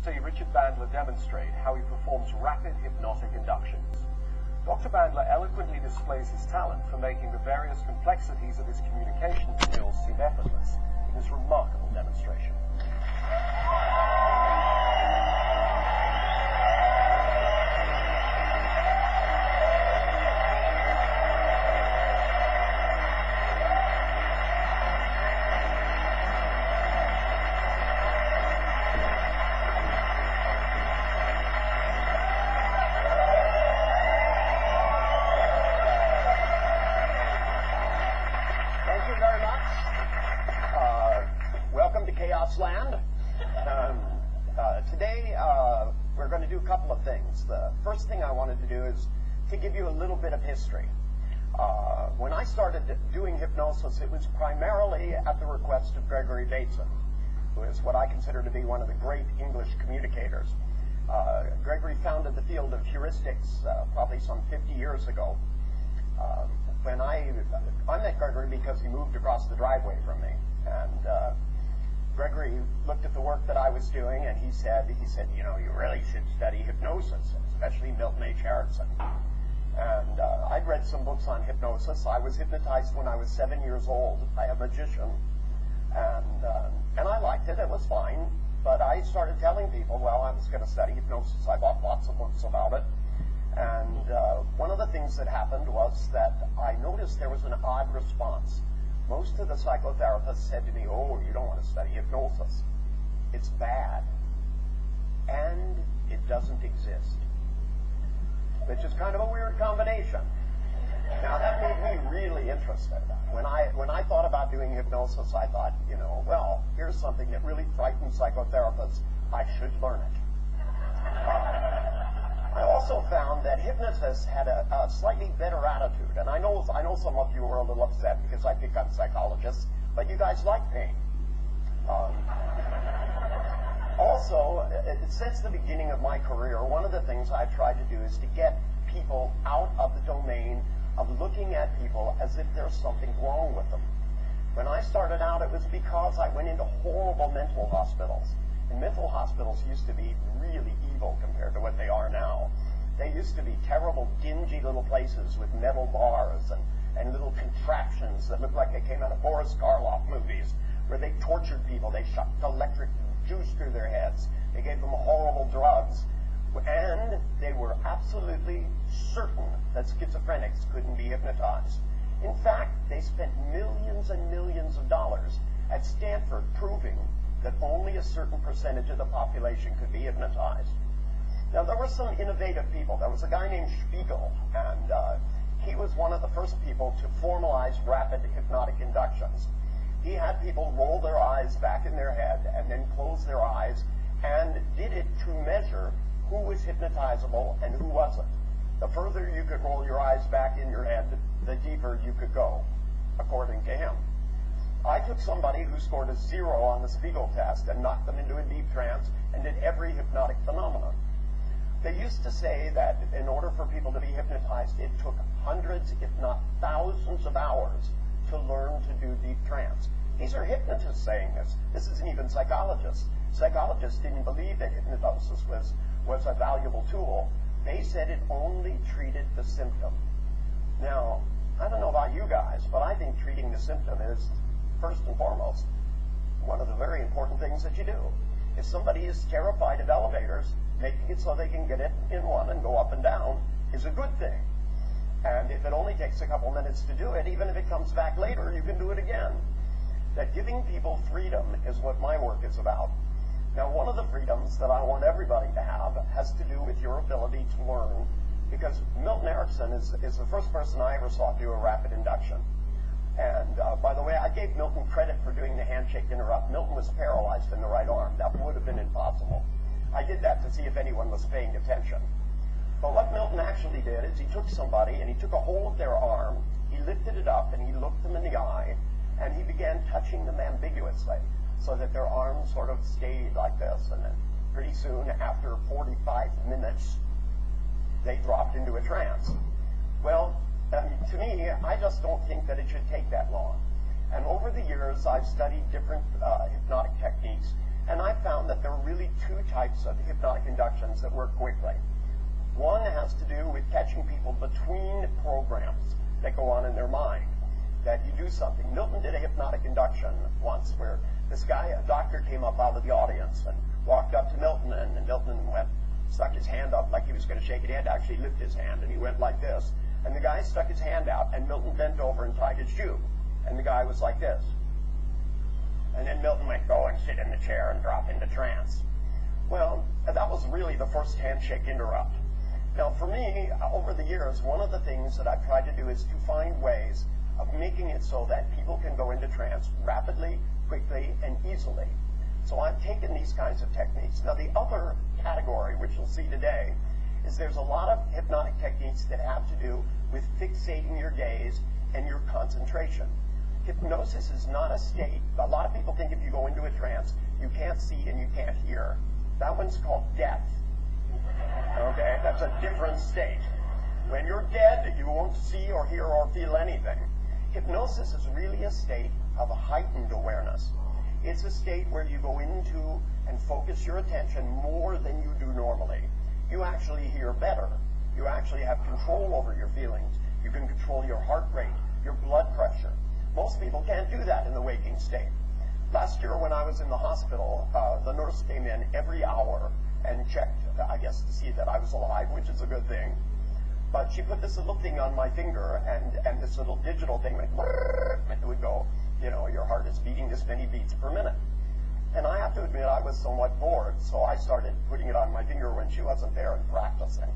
see Richard Bandler demonstrate how he performs rapid hypnotic inductions. Dr. Bandler eloquently displays his talent for making the various complexities of his communication skills seem effortless in his remarkable demonstration. Land. Today we're going to do a couple of things. The first thing I wanted to do is to give you a little bit of history. When I started doing hypnosis, it was primarily at the request of Gregory Bateson, who is what I consider to be one of the great English communicators. Gregory founded the field of heuristics probably some 50 years ago. When I met Gregory because he moved across the driveway from me, and Gregory looked at the work that I was doing, and he said, you know, you really should study hypnosis, especially Milton H. Harrison. And I'd read some books on hypnosis. I was hypnotized when I was 7 years old by a magician, and I liked it. It was fine. But I started telling people, well, I was going to study hypnosis. I bought lots of books about it. And one of the things that happened was that I noticed there was an odd response. Most of the psychotherapists said to me, oh, you don't want to study hypnosis. It's bad. And it doesn't exist. Which is kind of a weird combination. Now, that made me really interested. When I thought about doing hypnosis, I thought, you know, well, here's something that really frightens psychotherapists. I should learn it. I also found that hypnotists had a slightly better attitude, and I know some of you were a little upset because I pick on psychologists, but you guys like me. Also, since the beginning of my career, one of the things I've tried to do is to get people out of the domain of looking at people as if there's something wrong with them. When I started out, it was because I went into horrible mental hospitals. And mental hospitals used to be really evil compared to what they are now. They used to be terrible, dingy little places with metal bars and little contraptions that looked like they came out of Boris Karloff movies, where they tortured people. They shot electric juice through their heads. They gave them horrible drugs. And they were absolutely certain that schizophrenics couldn't be hypnotized. In fact, they spent millions and millions of dollars at Stanford proving that only a certain percentage of the population could be hypnotized. Now, there were some innovative people. There was a guy named Spiegel, and he was one of the first people to formalize rapid hypnotic inductions. He had people roll their eyes back in their head and then close their eyes, and did it to measure who was hypnotizable and who wasn't. The further you could roll your eyes back in your head, the deeper you could go, according to him. I took somebody who scored a 0 on the Spiegel test and knocked them into a deep trance and did every hypnotic phenomenon. They used to say that in order for people to be hypnotized, it took hundreds, if not thousands of hours to learn to do deep trance. These are hypnotists saying this. This isn't even psychologists. Psychologists didn't believe that hypnosis was a valuable tool. They said it only treated the symptom. Now, I don't know about you guys, but I think treating the symptom is, first and foremost, one of the very important things that you do. If somebody is terrified of elevators, making it so they can get in one and go up and down is a good thing. And if it only takes a couple minutes to do it, even if it comes back later, you can do it again. That giving people freedom is what my work is about. Now, one of the freedoms that I want everybody to have has to do with your ability to learn, because Milton Erickson is the first person I ever saw do a rapid induction. And by the way, I gave Milton credit for doing the handshake interrupt. Milton was paralyzed in the right arm. That would have been impossible. I did that to see if anyone was paying attention. But what Milton actually did is he took somebody and he took a hold of their arm, he lifted it up and he looked them in the eye, and he began touching them ambiguously so that their arms sort of stayed like this. And then pretty soon, after 45 minutes, they dropped into a trance. Well, to me, I just don't think that it should take that long. And over the years, I've studied different hypnotic techniques, And I found that there are really two types of hypnotic inductions that work quickly. One has to do with catching people between programs that go on in their mind, that you do something. Milton did a hypnotic induction once where this guy, a doctor, came up out of the audience and walked up to Milton, and Milton stuck his hand up like he was going to shake it. He had to actually lift his hand, and he went like this. And the guy stuck his hand out, and Milton bent over and tied his shoe. And the guy was like this. And then Milton went, go and sit in the chair and drop into trance. Well, that was really the first handshake interrupt. Now, for me, over the years, one of the things that I've tried to do is to find ways of making it so that people can go into trance rapidly, quickly, and easily. So I've taken these kinds of techniques. Now, the other category, which you'll see today, is there's a lot of hypnotic techniques that have to do with fixating your gaze and your concentration. Hypnosis is not a state. A lot of people think if you go into a trance, you can't see and you can't hear. That one's called death. Okay, that's a different state. When you're dead, you won't see or hear or feel anything. Hypnosis is really a state of a heightened awareness. It's a state where you go into and focus your attention more than you do normally. You actually hear better. You actually have control over your feelings. You can control your heart rate, your blood pressure. Most people can't do that in the waking state. Last year when I was in the hospital, the nurse came in every hour and checked, I guess, to see that I was alive, which is a good thing. But she put this little thing on my finger, and this little digital thing went, and it would go, you know, your heart is beating this many beats per minute. And I have to admit, I was somewhat bored, so I started putting it on my finger when she wasn't there and practicing.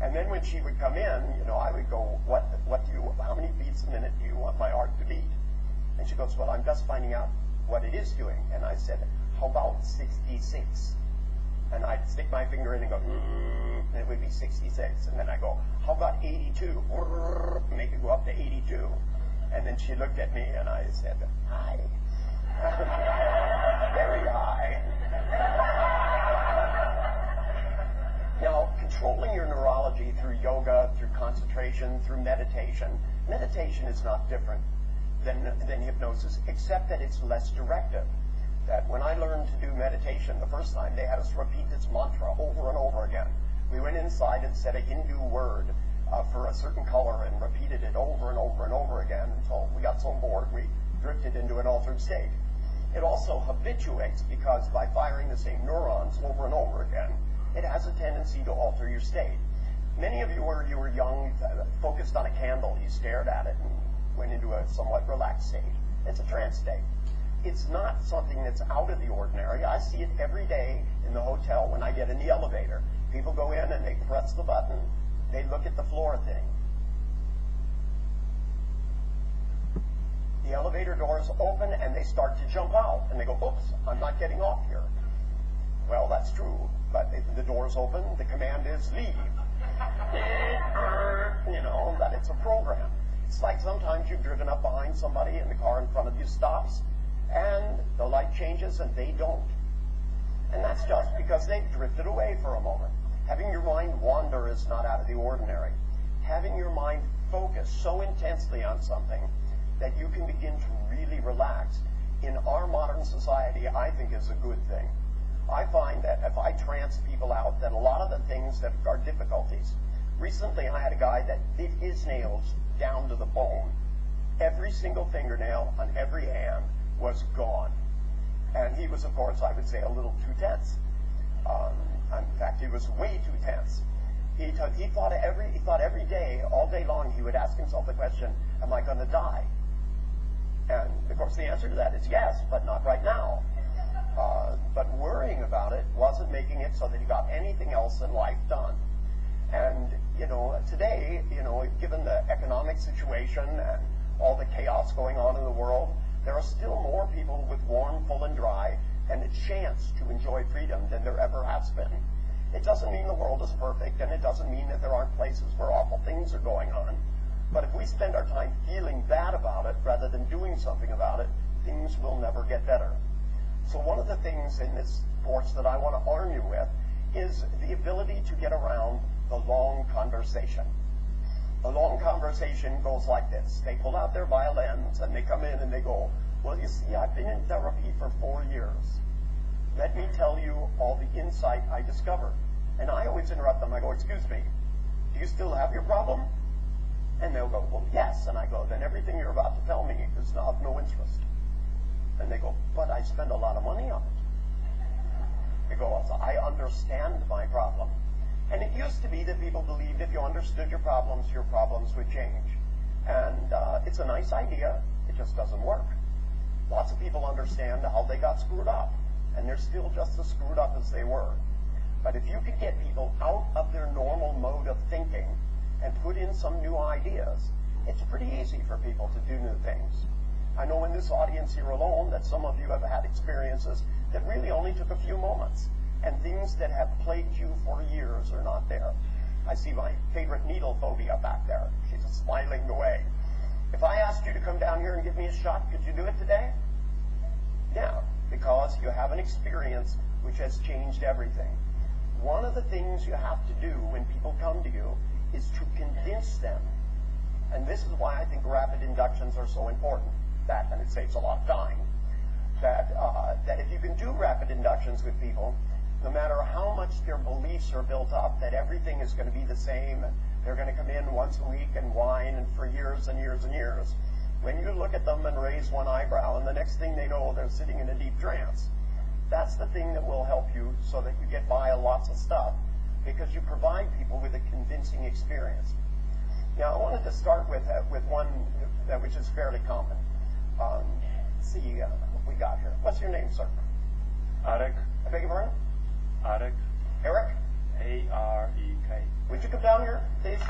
And then when she would come in, you know, I would go, how many beats a minute do you want my heart to beat? And she goes, well, I'm just finding out what it is doing. And I said, how about 66? And I'd stick my finger in and go, and it would be 66. And then I go, how about 82? Make it go up to 82. And then she looked at me and I said, hi. Very high. Now, controlling your neurology through yoga, through concentration, through meditation, meditation is not different than hypnosis, except that it's less directive. That when I learned to do meditation the first time, they had us repeat this mantra over and over again. We went inside and said a Hindu word for a certain color and repeated it over and over and over again until we got so bored we drifted into an altered state. It also habituates because by firing the same neurons over and over again, it has a tendency to alter your state. Many of you, when you were young, focused on a candle, you stared at it and went into a somewhat relaxed state. It's a trance state. It's not something that's out of the ordinary. I see it every day in the hotel when I get in the elevator. People go in and they press the button. They look at the floor thing. The elevator doors open and they start to jump out. And they go, oops, I'm not getting off here. Well, that's true. But if the doors open, the command is leave. You know, that it's a program. It's like sometimes you've driven up behind somebody and the car in front of you stops. And the light changes and they don't. And that's just because they've drifted away for a moment. Having your mind wander is not out of the ordinary. Having your mind focus so intensely on something that you can begin to really relax in our modern society, I think is a good thing. I find that if I trance people out, that a lot of the things that are difficulties. Recently I had a guy that bit his nails down to the bone. Every single fingernail on every hand was gone. And he was, of course, I would say a little too tense. In fact, he was way too tense. He thought every day, all day long, he would ask himself the question, am I going to die? And, of course, the answer to that is yes, but not right now. But worrying about it wasn't making it so that he got anything else in life done. And, you know, today, you know, given the economic situation and all the chaos going on in the world, there are still more people with warm, full, and dry, and a chance to enjoy freedom than there ever has been. It doesn't mean the world is perfect, and it doesn't mean that there aren't places where awful things are going on. But if we spend our time feeling bad about it rather than doing something about it, things will never get better. So one of the things in this course that I want to arm you with is the ability to get around the long conversation. A long conversation goes like this. They pull out their violins and they come in and they go, well, you see, I've been in therapy for 4 years. let me tell you all the insight I discover. And I always interrupt them. I go, excuse me, do you still have your problem? And they'll go, well, yes. And I go, then everything you're about to tell me is of no interest. And they go, but I spend a lot of money on it. They go, I understand my problem. And it used to be that people believed if you understood your problems would change. And it's a nice idea. It just doesn't work. Lots of people understand how they got screwed up, and they're still just as screwed up as they were. But if you could get people out of their normal mode of thinking and put in some new ideas, it's pretty easy for people to do new things. I know in this audience here alone that some of you have had experiences that really only took a few moments, and things that have plagued you for years are not there. I see my favorite needle phobia back there. She's just smiling away. If I asked you to come down here and give me a shot, could you do it today? Yeah, because you have an experience which has changed everything. One of the things you have to do when people come to you is to convince them, and this is why I think rapid inductions are so important, that, and it saves a lot of time, that if you can do rapid inductions with people, no matter how much their beliefs are built up, that everything is going to be the same, and they're going to come in once a week and whine and for years and years and years. When you look at them and raise one eyebrow, and the next thing they know, they're sitting in a deep trance. That's the thing that will help you so that you get by lots of stuff, because you provide people with a convincing experience. Now, I wanted to start with one which is fairly common. Let's see what we got here. What's your name, sir? Arek. I beg your pardon? Arek. Eric? A-R-E-K. Would you come down here, please?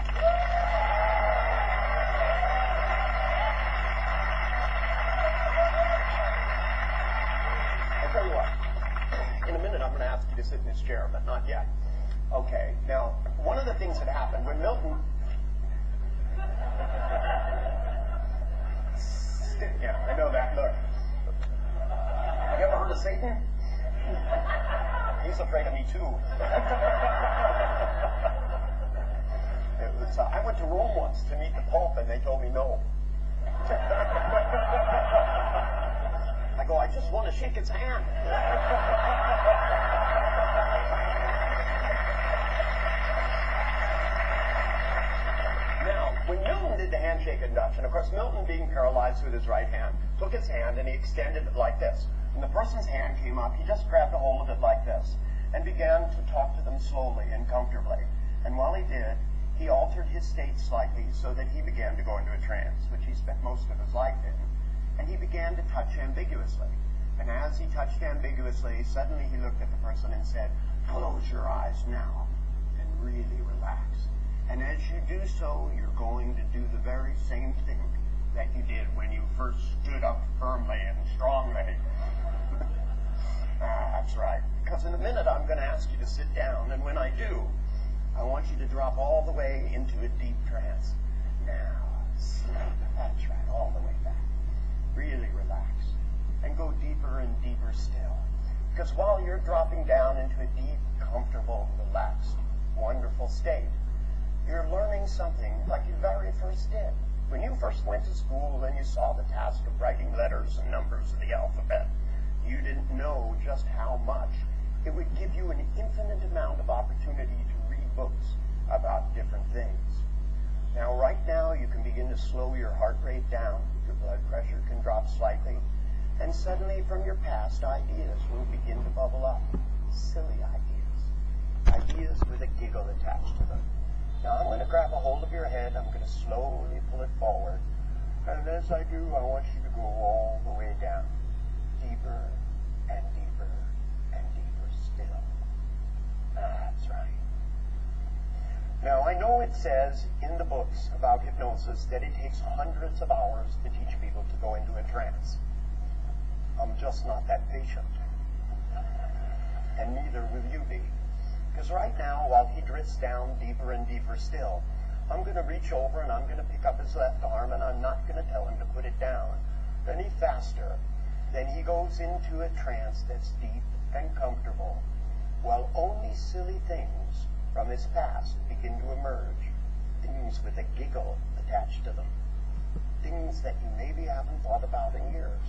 I'll tell you what. In a minute, I'm going to ask you to sit in this chair, but not yet. Okay. Now, one of the things that happened when Milton... Yeah, I know that. Look. You ever heard of Satan? He's afraid of me, too. I went to Rome once to meet the Pope, and they told me no. I go, I just want to shake his hand. Now, when Milton did the handshake induction, of course, Milton, being paralyzed with his right hand, took his hand and he extended it like this. When the person's hand came up, he just grabbed a hold of it like this and began to talk to them slowly and comfortably. And while he did, he altered his state slightly so that he began to go into a trance, which he spent most of his life in. And he began to touch ambiguously. And as he touched ambiguously, suddenly he looked at the person and said, close your eyes now and really relax. And as you do so, you're going to do the very same thing that you did when you first stood up firmly and strongly. That's right. Because in a minute I'm going to ask you to sit down, and when I do, I want you to drop all the way into a deep trance. Now, sleep. That's right, all the way back. Really relax. And go deeper and deeper still. Because while you're dropping down into a deep, comfortable, relaxed, wonderful state, you're learning something like you very first did. When you first went to school and you saw the task of writing letters and numbers of the alphabet, you didn't know just how much. It would give you an infinite amount of opportunity to read books about different things. Now, right now, you can begin to slow your heart rate down. Your blood pressure can drop slightly. And suddenly, from your past, ideas will begin to bubble up. Silly ideas. Ideas with a giggle attached to them. Now, I'm going to grab a hold of your head. I'm going to slowly pull it forward. And as I do, I want you to go all the way down. Deeper and deeper and deeper still. That's right. Now, I know it says in the books about hypnosis that it takes hundreds of hours to teach people to go into a trance. I'm just not that patient. And neither will you be. Because right now, while he drifts down deeper and deeper still, I'm going to reach over and I'm going to pick up his left arm, and I'm not going to tell him to put it down. Any faster, then he goes into a trance that's deep and comfortable, while only silly things from his past begin to emerge, things with a giggle attached to them, things that you maybe haven't thought about in years.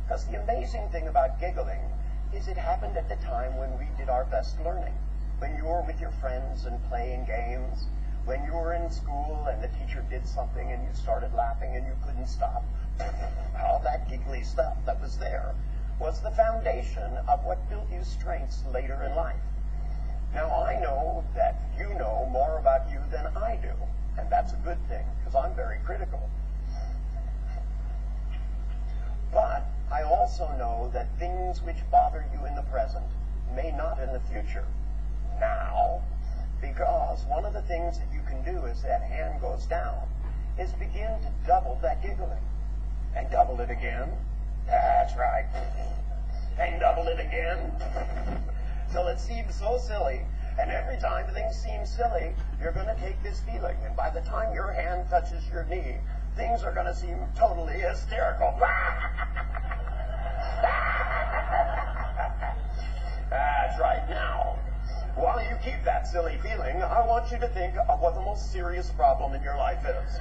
Because the amazing thing about giggling is it happened at the time when we did our best learning, when you were with your friends and playing games, when you were in school and the teacher did something and you started laughing and you couldn't stop. All that giggly stuff that was there was the foundation of what built you strengths later in life. Now, I know that you know more about you than I do, and that's a good thing, because I'm very critical. But I also know that things which bother you in the present may not in the future. Now, because one of the things that you can do as that hand goes down is begin to double that giggling. And double it again. That's right. And double it again. Till it seems so silly. And every time things seem silly, you're going to take this feeling. And by the time your hand touches your knee, things are going to seem totally hysterical. That's right. Now, while you keep that silly feeling, I want you to think of what the most serious problem in your life is.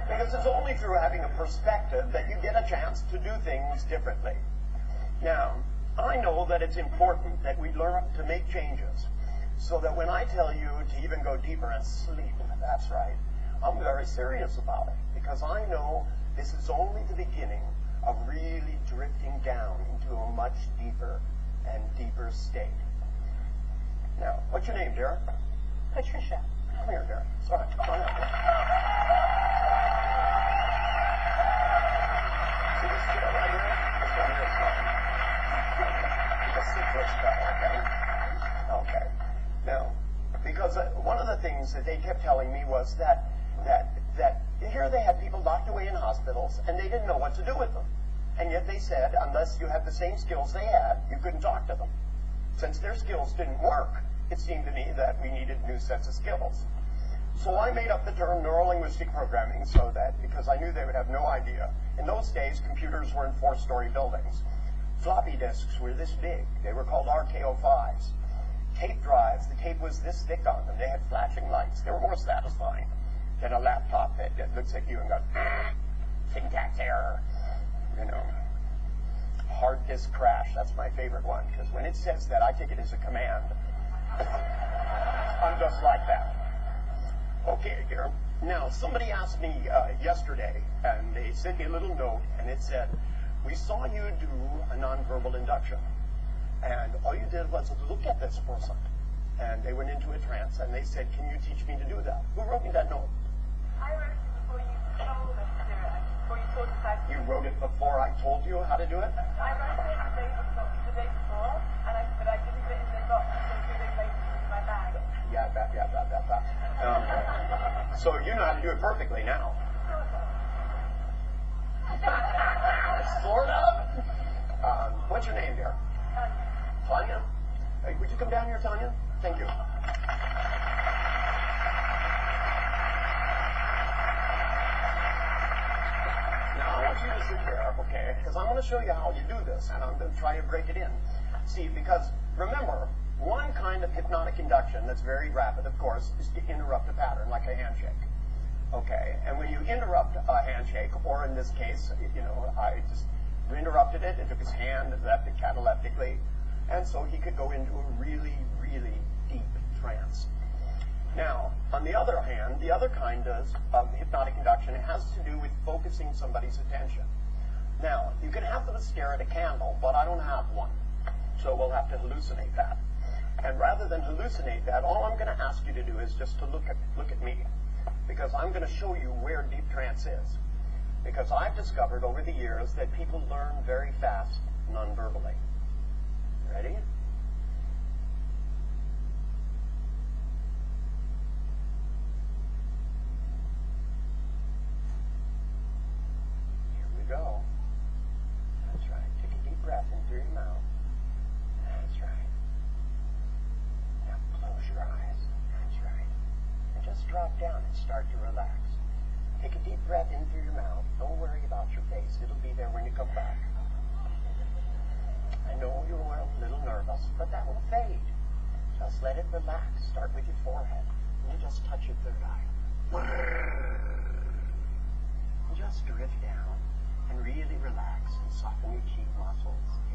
Because it's only through having a perspective that you get a chance to do things differently. Now, I know that it's important that we learn to make changes so that when I tell you to even go deeper and sleep, that's right, I'm very serious about it because I know this is only the beginning of really drifting down into a much deeper and deeper state. Now, what's your name, dear? Patricia. Come here, dear. Sorry, come on up. See this chair right here? This one here is fine. Just sit for a spell, okay? Okay. Now, because one of the things that they kept telling me was that here they had people locked away in hospitals and they didn't know what to do with them. And yet they said, unless you had the same skills they had, you couldn't talk to them. Since their skills didn't work, it seemed to me that we needed new sets of skills. So I made up the term neuro-linguistic programming so that, because I knew they would have no idea. In those days, computers were in 4-story buildings. Floppy disks were this big. They were called RK05s. Tape drives, the tape was this thick on them. They had flashing lights. They were more satisfying than a laptop that looks at you and goes, syntax error. You know, hard disk crash, that's my favorite one, because when it says that, I take it as a command. I'm just like that. Okay, dear. Now, somebody asked me yesterday, and they sent me a little note, and it said, we saw you do a nonverbal induction, and all you did was look at this person. And they went into a trance, and they said, can you teach me to do that? Who wrote me that note? I wrote it before you told us to do it, before you taught us how to do it. You wrote it before I told you how to do it? I wrote it the day before, but I didn't put it in the box until 2 days later in my bag. Yeah, that. So you know how to do it perfectly now. Sort of. What's your name, dear? Tanya. Hey, would you come down here, Tanya? Thank you. Now, I want you to sit there, okay? Because I'm going to show you how you do this, and I'm going to try to break it in. See, because remember, one kind of hypnotic induction that's very rapid, of course, is to interrupt a pattern, like a handshake. Okay, and when you interrupt a handshake, or in this case, you know, I just interrupted it, it took his hand, it left it cataleptically, and so he could go into a really, really deep trance. Now, on the other hand, the other kind of hypnotic induction has to do with focusing somebody's attention. Now, you can have them stare at a candle, but I don't have one, so we'll have to hallucinate that. And rather than hallucinate that, all I'm going to ask you to do is just to look at me, because I'm going to show you where deep trance is. Because I've discovered over the years that people learn very fast non-verbally. Ready? Here we go. That's right. Take a deep breath in through your mouth. That's right. Now close your eyes. That's right. And just drop down and start to relax. Take a deep breath in through your mouth. Don't worry about your face. It'll be there when you come back. I know you're a little nervous, but that will fade. Just let it relax. Start with your forehead. And you just touch your third eye. And just drift down. and really relax and soften your cheek muscles.